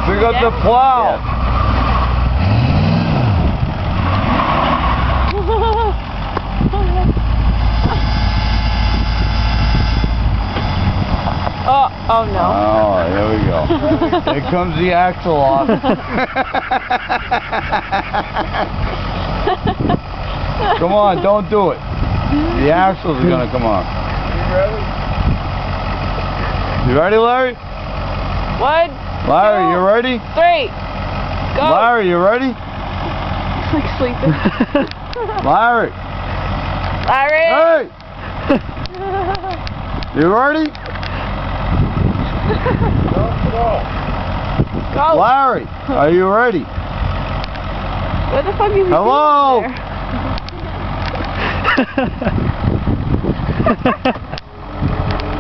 Pick up the plow. Yeah. Oh no. Oh, there we go. There comes the axle off. Come on, don't do it. The axles are gonna come off. You ready, Larry? 1, Larry, 2, you ready? 3. Go. Larry, you ready? He's like sleeping. Larry. Larry. Hey! You ready? Go. Larry, are you ready? What the fuck is he Hello? doing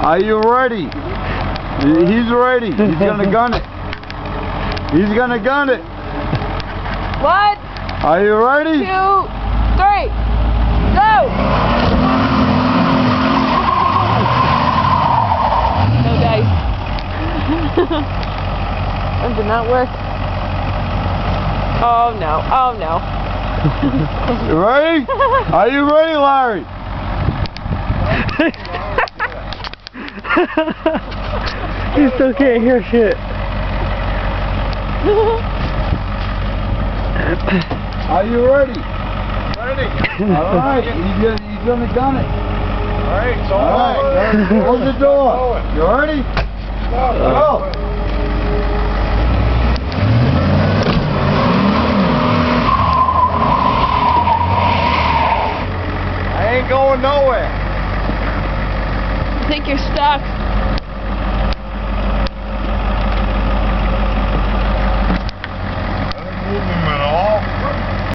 Are you ready? He's ready. He's gonna gun it. He's gonna gun it. there? 1, Are you ready? 2, 3. Go. No dice. That did not work. Oh no. Oh no. You ready? Are you ready, Larry? You still can't hear shit. Are you ready? Ready. All right. He's gonna gun it. All right, so All right. Close the door. You ready? Go. I ain't going nowhere. I think you're stuck.